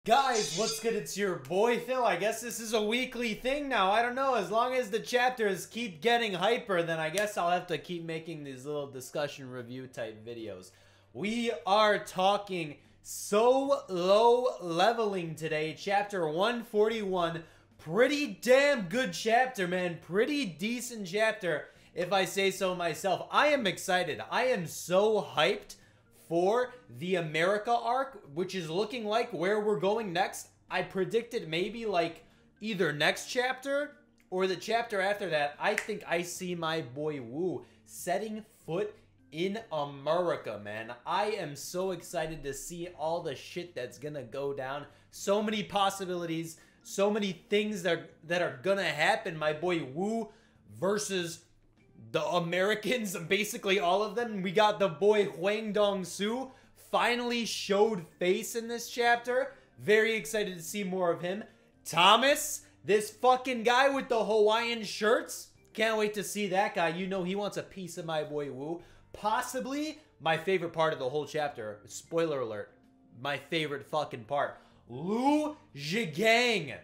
Guys, what's good? It's your boy Phil. I guess this is a weekly thing now. I don't know. As long as the chapters keep getting hyper, then I guess I'll have to keep making these little discussion review type videos. We are talking Solo Leveling today, chapter 141. Pretty damn good chapter, man. Pretty decent chapter, if I say so myself. I am excited. I am so hyped for the America arc, which is looking like where we're going next. I predicted maybe like either next chapter or the chapter after that. I think I see my boy Wu setting foot in America, man. I am so excited to see all the shit that's gonna go down. So many possibilities, so many things that are gonna happen. My boy Wu versus the Americans, basically all of them. We got the boy HWANG finally showed face in this chapter. Very excited to see more of him. Thomas, this fucking guy with the Hawaiian shirts. Can't wait to see that guy. You know he wants a piece of my boy Wu. Possibly my favorite part of the whole chapter. Spoiler alert. My favorite fucking part. Liu Zhigang.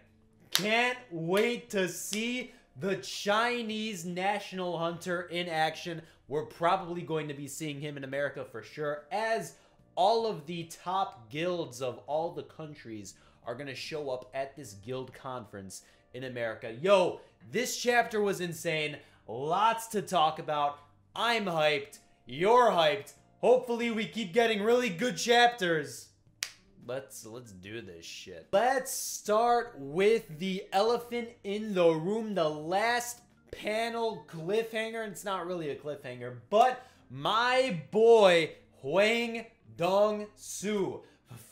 Can't wait to see the Chinese national hunter in action. We're probably going to be seeing him in America for sure, as all of the top guilds of all the countries are going to show up at this guild conference in America. Yo, this chapter was insane. Lots to talk about. I'm hyped. You're hyped. Hopefully we keep getting really good chapters. Let's do this shit. Let's start with the elephant in the room, the last panel cliffhanger. It's not really a cliffhanger, but my boy Hwang Dong-soo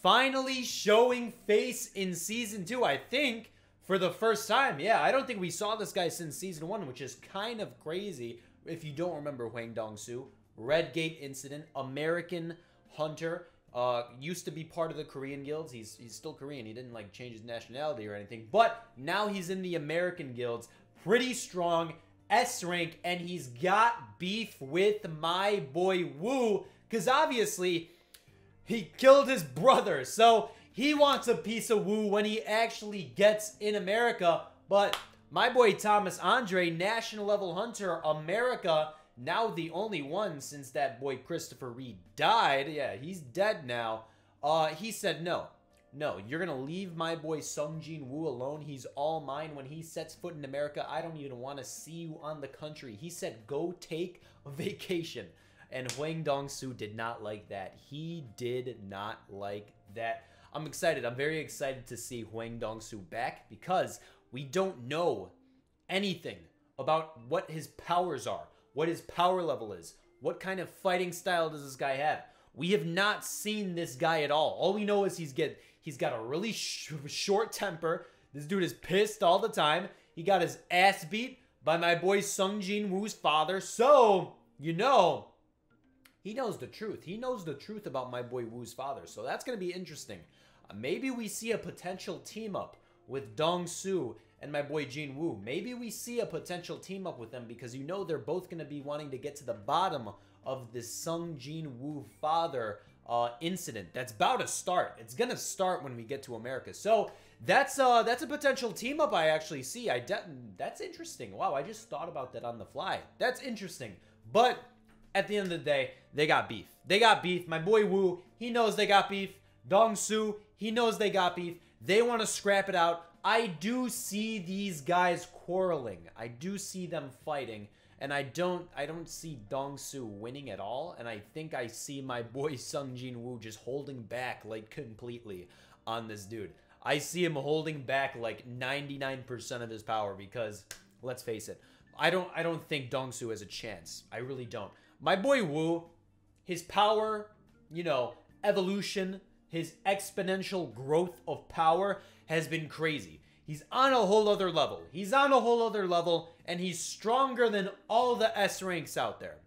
finally showing face in season 2, I think, for the first time. Yeah, I don't think we saw this guy since season 1, which is kind of crazy if you don't remember Hwang Dong-soo. Red Gate incident, American hunter. Used to be part of the Korean guilds. He's still Korean. He didn't like change his nationality or anything. But now he's in the American guilds. Pretty strong. S rank. And he's got beef with my boy Wu. Because obviously he killed his brother. So he wants a piece of Wu when he actually gets in America. But my boy Thomas Andre, national level hunter, America, now the only one since that boy Christopher Reed died. Yeah, he's dead now. He said no. No, you're going to leave my boy Sung Jin Woo alone. He's all mine. When he sets foot in America, I don't even want to see you on the country. He said go take a vacation. And Hwang Dong-soo did not like that. He did not like that. I'm excited. I'm very excited to see Hwang Dong-soo back because we don't know anything about what his powers are. What his power level is. What kind of fighting style does this guy have? We have not seen this guy at all. All we know is he's got a really short temper. This dude is pissed all the time. He got his ass beat by my boy Sung Jin Woo's father. So, you know, he knows the truth. He knows the truth about my boy Woo's father. So that's going to be interesting. Maybe we see a potential team up with Dong-soo and my boy Jin Woo. Maybe we see a potential team up with them because you know they're both going to be wanting to get to the bottom of this Sung Jin Woo father incident that's about to start. It's going to start when we get to America. So that's a potential team up I actually see. That's interesting. Wow, I just thought about that on the fly. That's interesting. But at the end of the day, they got beef. They got beef. My boy Woo, he knows they got beef. Dong-soo, he knows they got beef. They want to scrap it out. I do see these guys quarreling. I do see them fighting. And I don't see Dong-soo winning at all. And I think I see my boy Sung Jin Woo just holding back like completely on this dude. I see him holding back like 99% of his power because, let's face it, I don't think Dong-soo has a chance. I really don't. My boy Woo, his power, you know, evolution, his exponential growth of power has been crazy. He's on a whole other level. He's on a whole other level, and he's stronger than all the S ranks out there.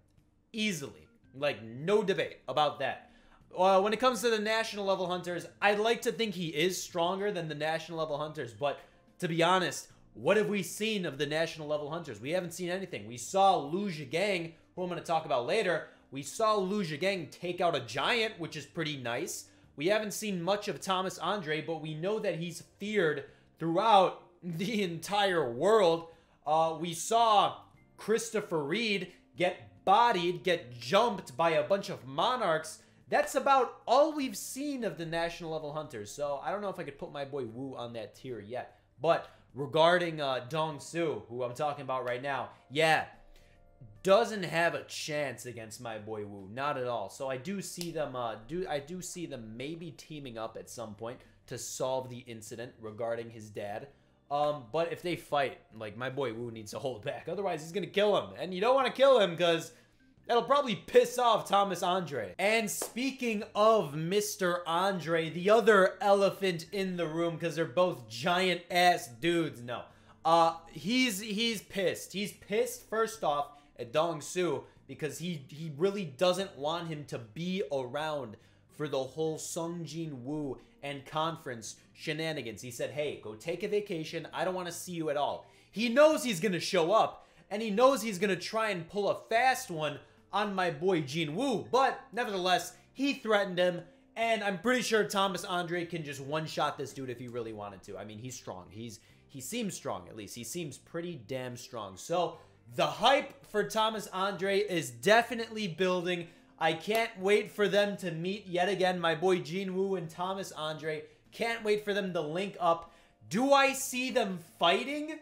Easily. Like, no debate about that. When it comes to the national level hunters, I'd like to think he is stronger than the national level hunters, but to be honest, what have we seen of the national level hunters? We haven't seen anything. We saw Luja Gang, who I'm going to talk about later. We saw Luja Gang take out a giant, which is pretty nice. We haven't seen much of Thomas Andre, but we know that he's feared throughout the entire world. We saw Christopher Reed get bodied, get jumped by a bunch of monarchs. That's about all we've seen of the national level hunters. So I don't know if I could put my boy Wu on that tier yet. But regarding Dong Su, who I'm talking about right now, yeah, doesn't have a chance against my boy Wu, not at all. So I do see them maybe teaming up at some point to solve the incident regarding his dad. But if they fight, like, my boy Wu needs to hold back. Otherwise, he's gonna kill him. And you don't want to kill him because that'll probably piss off Thomas Andre. And speaking of Mr. Andre, the other elephant in the room, because they're both giant-ass dudes. No. He's pissed. He's pissed, first off, at Dong Su because he really doesn't want him to be around for the whole Sung Jin Woo and conference shenanigans. He said, hey, go take a vacation. I don't want to see you at all. He knows he's going to show up, and he knows he's going to try and pull a fast one on my boy Jin Woo, but nevertheless, he threatened him, and I'm pretty sure Thomas Andre can just one-shot this dude if he really wanted to. I mean, he's strong. He seems strong, at least. He seems pretty damn strong. So the hype for Thomas Andre is definitely building. I can't wait for them to meet yet again. My boy Jin Woo and Thomas Andre. Can't wait for them to link up. Do I see them fighting?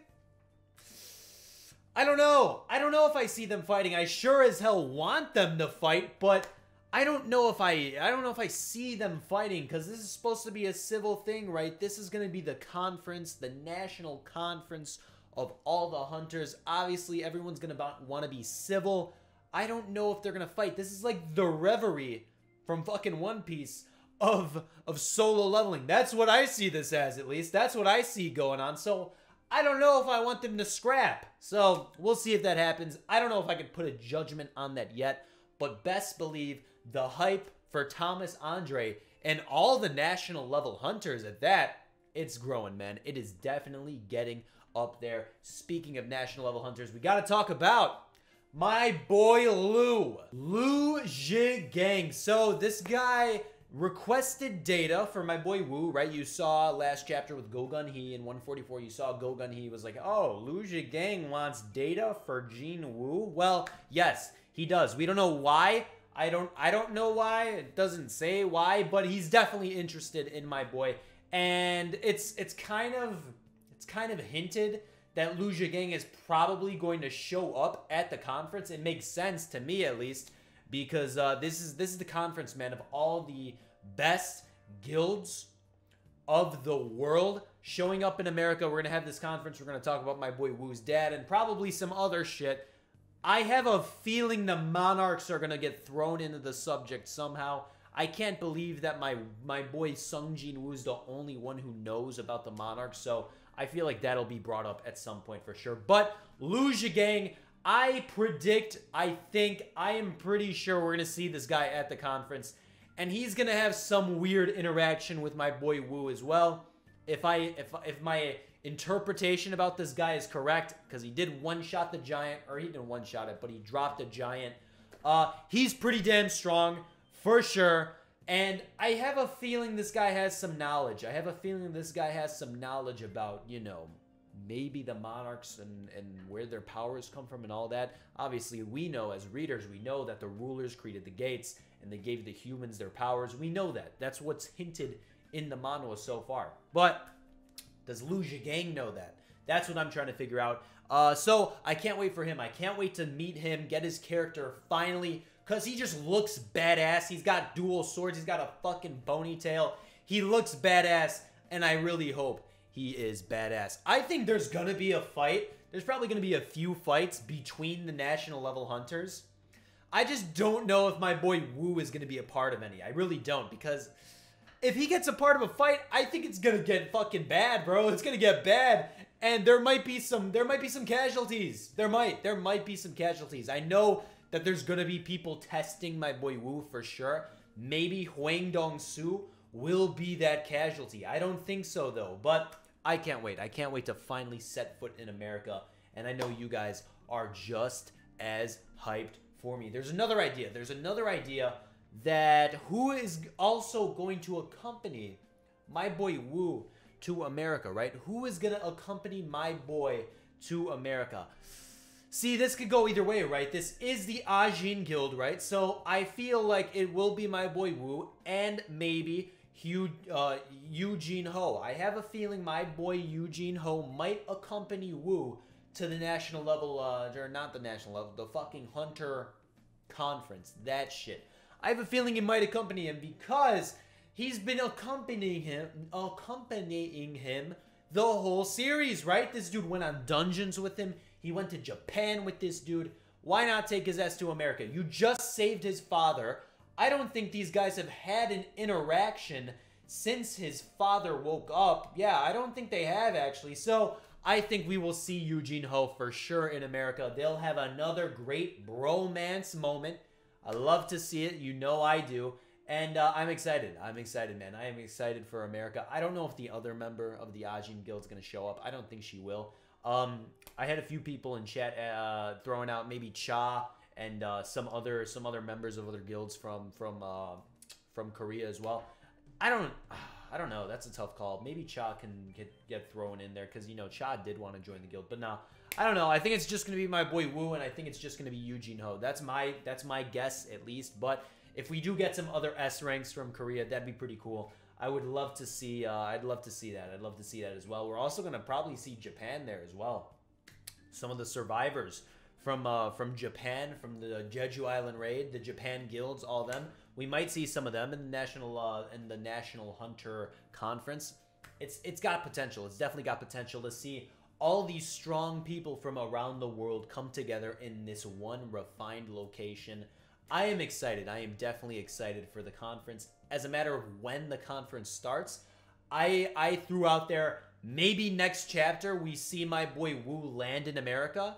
I don't know. I don't know if I see them fighting. I sure as hell want them to fight, but I don't know if I see them fighting, because this is supposed to be a civil thing, right? This is going to be the conference, the national conference of all the hunters. Obviously, everyone's going to want to be civil. I don't know if they're going to fight. This is like the Reverie from fucking One Piece of solo leveling. That's what I see this as, at least. That's what I see going on. So I don't know if I want them to scrap. So we'll see if that happens. I don't know if I could put a judgment on that yet. But best believe the hype for Thomas Andre and all the national level hunters at that, it's growing, man. It is definitely getting up there. Speaking of national level hunters, we got to talk about my boy Liu Zhigang. So this guy requested data for my boy Wu, right? You saw last chapter with Gogun He in 144. You saw Gogun He was like, oh, Liu Zhigang wants data for Jin Woo. Well, yes, he does. We don't know why. I don't know why. It doesn't say why, but he's definitely interested in my boy. And it's kind of hinted that Liu Zhigang is probably going to show up at the conference. It makes sense to me, at least, because this is the conference, man, of all the best guilds of the world showing up in America. We're going to have this conference. We're going to talk about my boy Wu's dad and probably some other shit. I have a feeling the monarchs are going to get thrown into the subject somehow. I can't believe that my boy Sung Jin Woo is the only one who knows about the monarchs, so I feel like that'll be brought up at some point for sure. But Liu Zhigang, I am pretty sure we're going to see this guy at the conference. And he's going to have some weird interaction with my boy Wu as well. If my interpretation about this guy is correct, because he did one-shot the giant, or he didn't one-shot it, but he dropped a giant. He's pretty damn strong, for sure. And I have a feeling this guy has some knowledge. I have a feeling this guy has some knowledge about, you know, maybe the monarchs and where their powers come from and all that. Obviously, we know as readers, we know that the rulers created the gates and they gave the humans their powers. We know that. That's what's hinted in the manhwa so far. But does Liu Zhigang know that? That's what I'm trying to figure out. So I can't wait for him. I can't wait to meet him, get his character finally, because he just looks badass. He's got dual swords. He's got a fucking ponytail. He looks badass, and I really hope he is badass. I think there's going to be a fight. There's probably going to be a few fights between the national level hunters. I just don't know if my boy Wu is going to be a part of any. I really don't, because if he gets a part of a fight, I think it's going to get fucking bad, bro. It's going to get bad, and there might be some casualties. There might be some casualties. I know that there's going to be people testing my boy Wu for sure. Maybe Huang Dong-su will be that casualty. I don't think so, though, but I can't wait. I can't wait to finally set foot in America, and I know you guys are just as hyped for me. There's another idea. that who is also going to accompany my boy Wu to America, right? Who is going to accompany my boy to America? See, this could go either way, right? This is the Ajin Guild, right? So I feel like it will be my boy Wu and maybe Eugene Ho. I have a feeling my boy Eugene Ho might accompany Wu to the national level, or not the national level, the fucking Hunter Conference. That shit. I have a feeling he might accompany him because he's been accompanying him the whole series, right? This dude went on dungeons with him. He went to Japan with this dude. Why not take his ass to America? You just saved his father. I don't think these guys have had an interaction since his father woke up. Yeah, I don't think they have, actually. So I think we will see Eugene Ho for sure in America. They'll have another great bromance moment. I love to see it. You know I do. And I'm excited. I'm excited, man. I am excited for America. I don't know if the other member of the Ajin Guild is going to show up. I don't think she will. I had a few people in chat throwing out maybe Cha and some other members of other guilds from Korea as well. I don't know. That's a tough call. Maybe Cha can get thrown in there because, you know, Cha did want to join the guild. But no, I don't know. I think it's just going to be my boy Wu, and I think it's just going to be Eugene Ho. That's my guess, at least. But if we do get some other S ranks from Korea, that'd be pretty cool. I would love to see. I'd love to see that. I'd love to see that as well. We're also going to probably see Japan there as well. Some of the survivors from Japan, from the Jeju Island raid, the Japan guilds, all them. We might see some of them in the National Hunter Conference. It's got potential. It's definitely got potential to see all these strong people from around the world come together in this one refined location. I am excited. I am definitely excited for the conference. As a matter of when the conference starts, I threw out there, maybe next chapter we see my boy Wu land in America.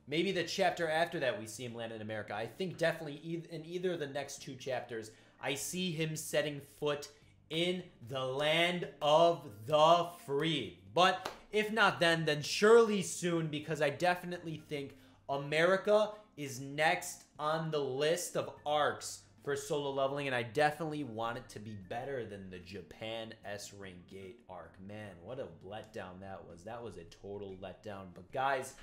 Maybe the chapter after that we see him land in America. I think definitely in either of the next two chapters, I see him setting foot in the land of the free. But if not then surely soon, because I definitely think America is next on the list of arcs for solo leveling, and I definitely want it to be better than the Japan S-Ring Gate arc. Man, what a letdown that was. That was a total letdown. But guys,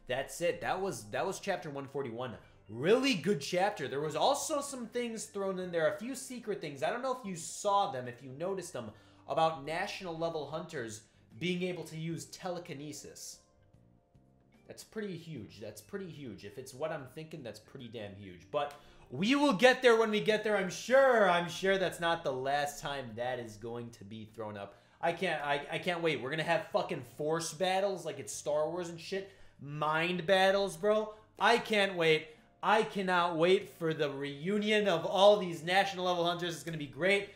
that's it. That was chapter 141. Really good chapter. There was also some things thrown in there, a few secret things. I don't know if you saw them, if you noticed them, about national level hunters being able to use telekinesis. That's pretty huge. That's pretty huge. If it's what I'm thinking, that's pretty damn huge. But we will get there when we get there, I'm sure. I'm sure that's not the last time that is going to be thrown up. I can't wait. We're going to have fucking force battles like it's Star Wars and shit. Mind battles, bro. I can't wait. I cannot wait for the reunion of all these national level hunters. It's going to be great.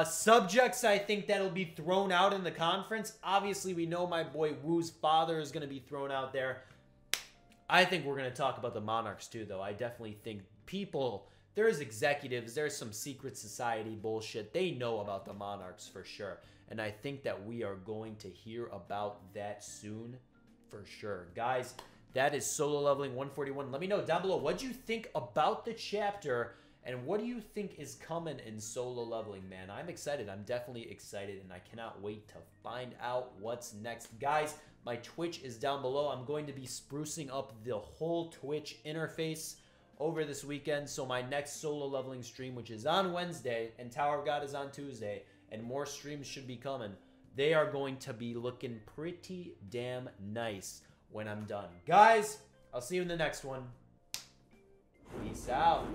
Subjects, I think that'll be thrown out in the conference. Obviously, we know my boy Wu's father is going to be thrown out there. I think we're going to talk about the monarchs too, though. I definitely think people, there's executives, there's some secret society bullshit. They know about the monarchs for sure. And I think that we are going to hear about that soon for sure. Guys, that is solo leveling 141. Let me know down below, what do you think about the chapter? And what do you think is coming in solo leveling, man? I'm excited. I'm definitely excited, and I cannot wait to find out what's next. Guys, my Twitch is down below. I'm going to be sprucing up the whole Twitch interface over this weekend. So my next solo leveling stream, which is on Wednesday, and Tower of God is on Tuesday, and more streams should be coming. They are going to be looking pretty damn nice when I'm done. Guys, I'll see you in the next one. Peace out.